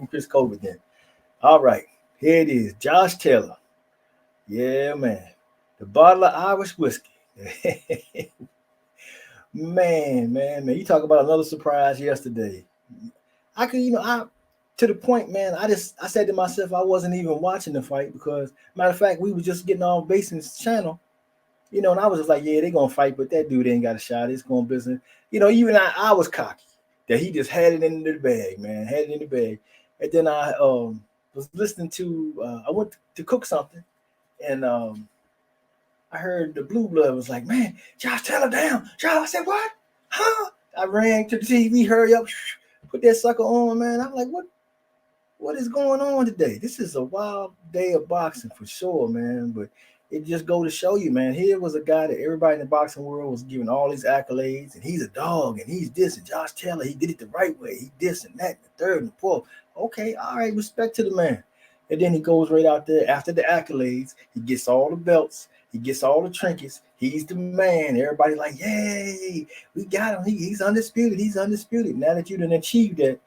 from Chris Colbert then. All right, here it is. Josh Taylor. Yeah, man. The bottle of Irish whiskey. Man. You talk about another surprise yesterday. I could, I to the point, man. I said to myself, I wasn't even watching the fight because, matter of fact, we was just getting on Bason's channel, and I was just like, yeah, they gonna fight, but that dude ain't got a shot. It's going business. Even I was cocky that he just had it in the bag, man, had it in the bag. And then I was listening to, I went to cook something, and I heard the blue blood was like, man, Josh, tell her down. Josh, I said, what? Huh? I ran to the TV, hurry up, put that sucker on, man. I'm like, what is going on today? This is a wild day of boxing for sure, man. But it just go to show you, man. Here was a guy that everybody in the boxing world was giving all these accolades, and he's a dog, and he's this, and Josh Taylor, he did it the right way. He this and that, and the third and the fourth. Okay, all right, respect to the man. And then he goes right out there after the accolades. He gets all the belts. He gets all the trinkets. He's the man. Everybody like, yay, we got him. He's undisputed. He's undisputed. Now that you done achieved that,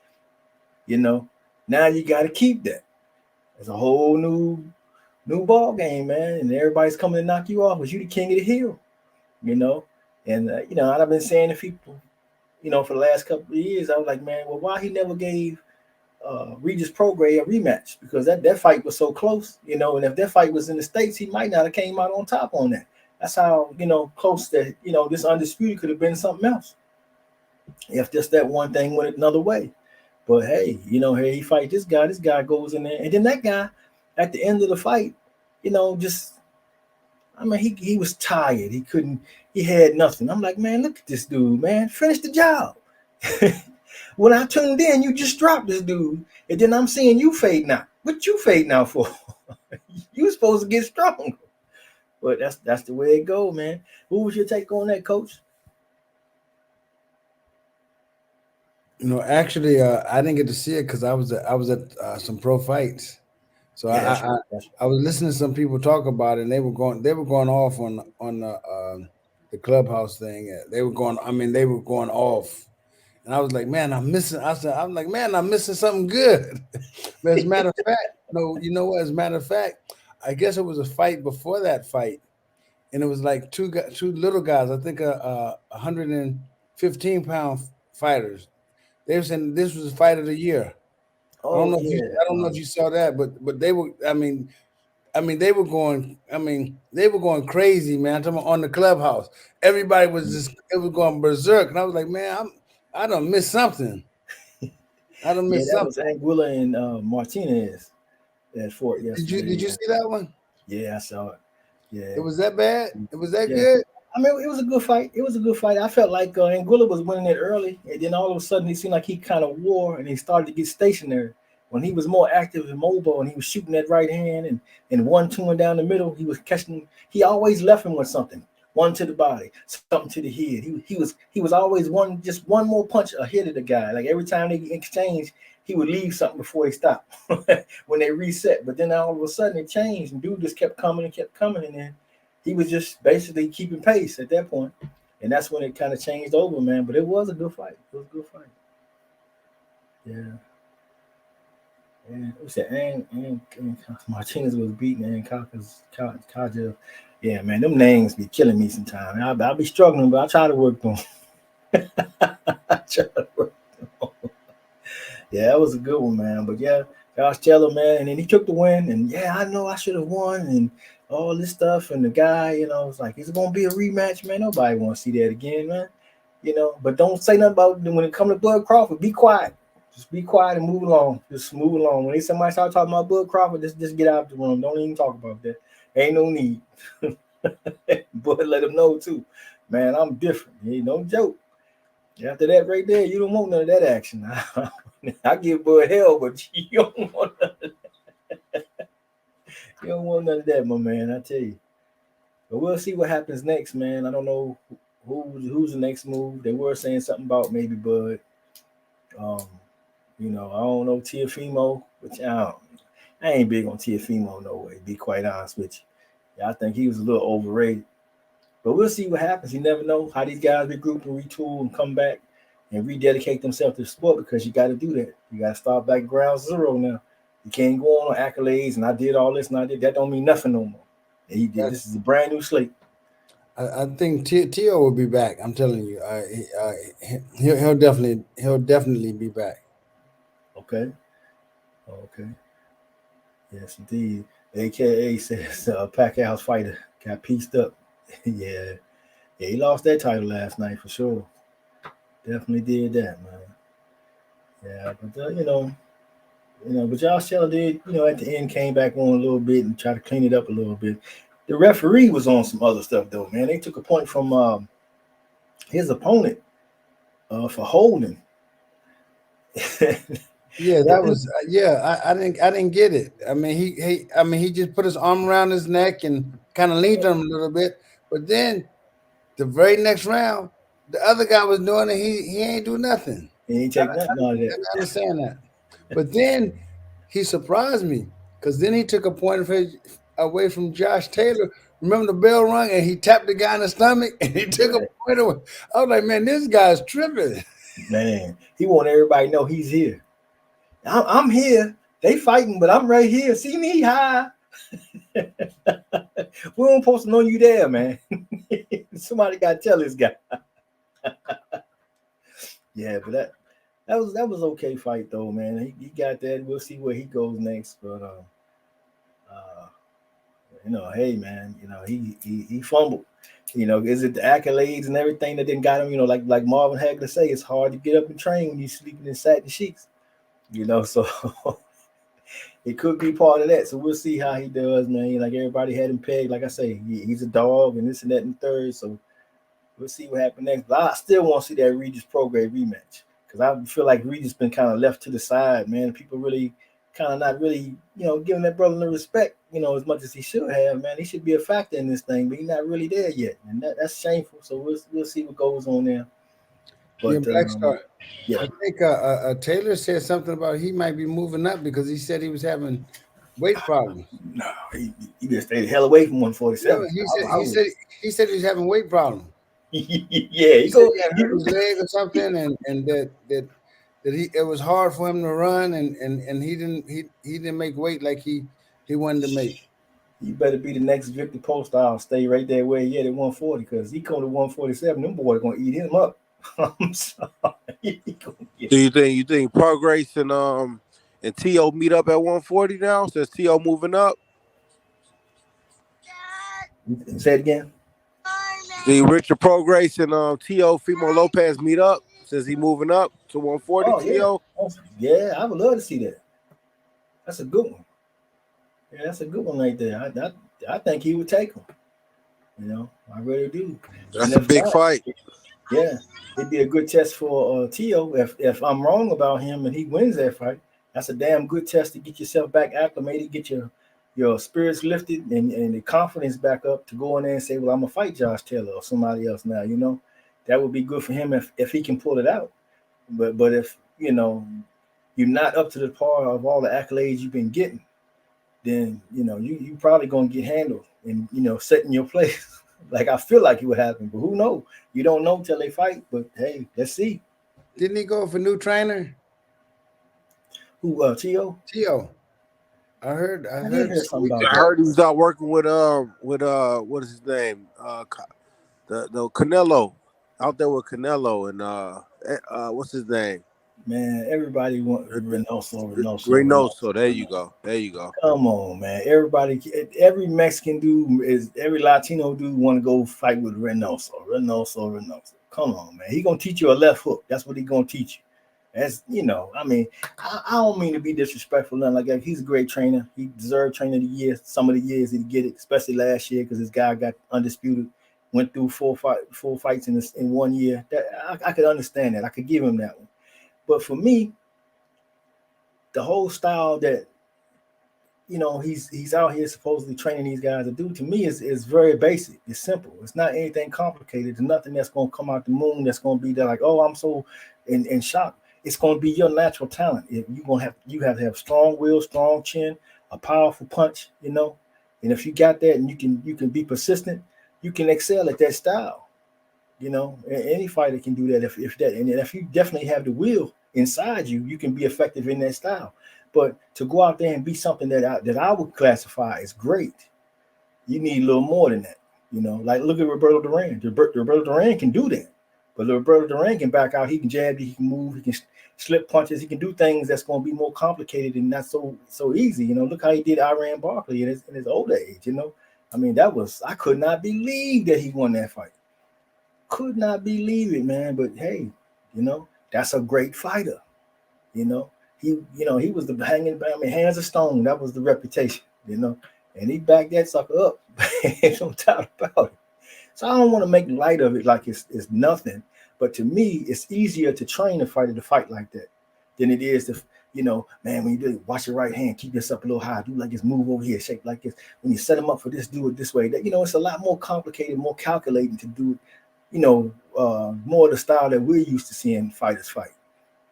you know, now you got to keep that. It's a whole new ball game, man. And everybody's coming to knock you off. But you the king of the hill, you know. And I've been saying to people, for the last couple of years, I was like, man, well, why he never gave Regis Prograis a rematch? Because that fight was so close, and if that fight was in the States, he might not have came out on top on that. That's how close that this undisputed could have been something else if just that one thing went another way. But hey, here he fight this guy. This guy goes in there, and then that guy at the end of the fight, just I mean, he was tired. He couldn't. He had nothing. I'm like, man, look at this dude, man. Finish the job. When I tuned in, you just dropped this dude, and then I'm seeing you fade now. What you fade now for? You supposed to get stronger. But that's the way it go, man. Who was your take on that, Coach? Actually, I didn't get to see it because I was at some pro fights, so Yeah, that's right. That's right. I was listening to some people talk about it, and they were going off on the clubhouse thing. They were going. I mean, they were going off, and I was like, man, I'm missing. I'm like, man, I'm missing something good. But as a matter of fact, no, you know what? As a matter of fact, I guess it was a fight before that fight, and it was like two little guys. I think 115-pound fighters. They were saying this was the fight of the year. I don't Oh know if you yeah. I don't know if you saw that, but they were. I mean they were going. They were going crazy, man. I'm talking about on the clubhouse. Everybody was just it was going berserk, and I was like, man, I don't miss something. I don't Yeah, miss that was something. Anguilla and Martinez at Fort Did you yesterday. did you see that one? Yeah, I saw it. It Yeah, was that bad. It was that yeah. good. I mean, it was a good fight. It was a good fight. I felt like Anguilla was winning it early, and then all of a sudden, it seemed like he kind of wore, and he started to get stationary. When he was more active and mobile, and he was shooting that right hand and one, two, and down the middle, he was catching. He always left him with something. One to the body, something to the head. He was always one more punch ahead of the guy. Like every time they exchange, he would leave something before they stopped when they reset. But then all of a sudden it changed, and dude just kept coming, and then he was just basically keeping pace at that point, and that's when it kind of changed over, man. But it was a good fight. It was a good fight. Yeah, and we said and Martinez was beating and Kaja. Yeah, man, them names be killing me sometimes. I'll be struggling, but I try to work them. I try to work them. Yeah, that was a good one, man. But yeah, Josh Taylor, man, and then he took the win, and yeah, I know I should have won, and all this stuff, and the guy, was like, is it gonna be a rematch, man? Nobody want to see that again, man. But don't say nothing about when it comes to Bud Crawford. Be quiet. Just be quiet and move along. Just move along. When somebody start talking about Bud Crawford, just get out of the room. Don't even talk about that. Ain't no need. Bud let him know too. Man, I'm different. Ain't no joke. After that right there, you don't want none of that action. I give Bud hell, but you don't want none of that, my man. I tell you. But we'll see what happens next, man. I don't know who's the next move. They were saying something about maybe Bud. Um, I don't know Tiafimo, but I ain't big on Tiafimo no way. Be quite honest with you. Yeah, I think he was a little overrated. But we'll see what happens. You never know how these guys regroup and retool and come back. and rededicate themselves to the sport because you got to do that. You got to start back ground zero now. You can't go on accolades and I did all this and I did that. Don't mean nothing no more. And he did. This is a brand new slate. I think Tio will be back. I'm telling you, he'll definitely be back. Okay. Okay. Yes, indeed. AKA says Pacquiao's fighter got pieced up. Yeah. Yeah, he lost that title last night for sure. Definitely did that, man. Yeah, but but Josh Taylor did, at the end came back on a little bit and tried to clean it up a little bit. The referee was on some other stuff though, man. They took a point from his opponent for holding. Yeah, that was I didn't get it. I mean, he just put his arm around his neck and kind of leaned on him a little bit, but then the very next round, the other guy was doing it. He ain't do nothing. He ain't I, take nothing out of I that. didn't understand that. But then he surprised me because then he took a point of his away from Josh Taylor. Remember the bell rung and he tapped the guy in the stomach and he took a Right. point away. I was like, man, this guy's tripping. Man, he want everybody to know he's here. I'm here. They fighting, but I'm right here. See me high. We don't supposed to know you there, man. Somebody got to tell this guy. Yeah, but that was okay fight though, man. He got that. We'll see where he goes next, but uh, hey man, he fumbled. Is it the accolades and everything that didn't got him? Like Marvin Hagler say, it's hard to get up and train when you're sleeping in satin sheets. So it could be part of that. So we'll see how he does, man. Like everybody had him pegged. Like I say, he's a dog and this and that and third. So we'll see what happens next. But I still want to see that Regis Prograis rematch because I feel like Regis been kind of left to the side, man. People really kind of not really, giving that brother the respect, as much as he should have, man. He should be a factor in this thing, but he's not really there yet, and that's shameful. So we'll see what goes on there. Yeah, But Black Star. yeah, I think Taylor said something about he might be moving up because he said he was having weight problems. no, he just stayed the hell away from No, 147. he said I he would, said he said he was having weight problems. yeah, He said he had hurt his leg or something, and that it was hard for him to run, and he didn't make weight like he wanted to make. You better be the next Victor Post. I'll stay right there where he at 140 because he come to 147. Them boys gonna eat him up. I'm sorry. Do you think Progress and To meet up at 140 now since To moving up? Say it again. The Richard Progress and To Fimo Lopez meet up since he moving up to 140 Oh yeah, To? yeah. I would love to see that. That's a good one. Yeah, that's a good one right there. I think he would take him. I really do. And That's a if big not, fight. yeah, it'd be a good test for Tio. If I'm wrong about him and he wins that fight, that's a damn good test to get yourself back acclimated, get your spirits lifted and the confidence back up to go in there and say, well, I'm gonna fight Josh Taylor or somebody else now. That would be good for him if he can pull it out. But if you're not up to the par of all the accolades you've been getting, then you probably gonna get handled and set in your place. Like I feel like it would happen, but who knows? You don't know till they fight. But hey, let's see. Didn't he go for new trainer? Who Tio? Tio. I I did heard hear something I about that. heard he's not working with what is his name? The Canelo out there with Canelo and what's his name? Man, everybody want Reynoso. Reynoso. There you go. There you go. Come on, man. Every Mexican dude every Latino dude want to go fight with Reynoso. Come on, man. He gonna teach you a left hook. That's what he gonna teach you. That's I mean, I don't mean to be disrespectful, nothing like that. He's a great trainer. He deserved trainer of the year. Some of the years he get it, especially last year because this guy got undisputed. Went through four fights in 1 year. That I could understand that. I could give him that one. But for me, the whole style that he's out here supposedly training these guys to do to me is very basic. It's simple. It's not anything complicated. There's nothing that's gonna come out the moon that's gonna be there like, oh, I'm so in shock. It's gonna be your natural talent. If you have to have strong will, strong chin, a powerful punch, and if you got that and you can be persistent, you can excel at that style. You know, any fighter can do that if that, and if you definitely have the will inside you, you can be effective in that style. But to go out there and be something that I would classify as great, you need a little more than that. You know, like look at Roberto Duran. Roberto Duran can do that, but Roberto Duran can back out. He can jab you. He can move. He can slip punches. He can do things that's going to be more complicated and not so easy. You know, look how he did Iran Barkley in his older age. You know, I mean that was I could not believe that he won that fight. Could not believe it, man. But hey, you know, that's a great fighter. You know, he was the hanging. I mean, hands of stone. That was the reputation. You know, and he backed that sucker up. No doubt about it. So I don't want to make light of it like it's nothing. But to me, it's easier to train a fighter to fight like that than it is to, man, when you do it, watch your right hand, keep this up a little high, do like this, move over here, shake like this. When you set them up for this, do it this way. That it's a lot more complicated, more calculating to do, more the style that we're used to seeing fighters fight.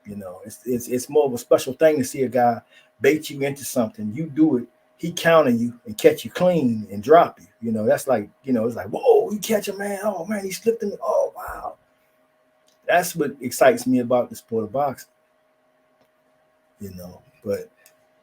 It's more of a special thing to see a guy bait you into something. You do it, he counter you and catch you clean and drop you. That's like, it's like, whoa, you catch a man. Oh man, he slipped in. Oh wow. That's what excites me about the sport of boxing. But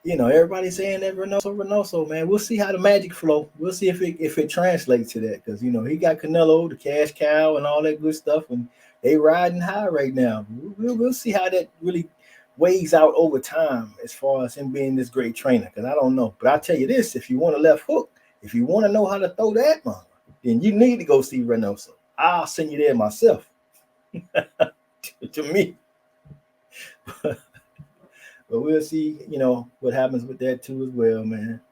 everybody's saying that Reynoso, man. We'll see how the magic flow. We'll see if it translates to that. Because he got Canelo, the cash cow, and all that good stuff, and they riding high right now. We'll see how that really weighs out over time as far as him being this great trainer. Because I don't know. But I'll tell you this, if you want a left hook, if you want to know how to throw that man, then you need to go see Reynoso. I'll send you there myself. To me. But we'll see, what happens with that too as well, man.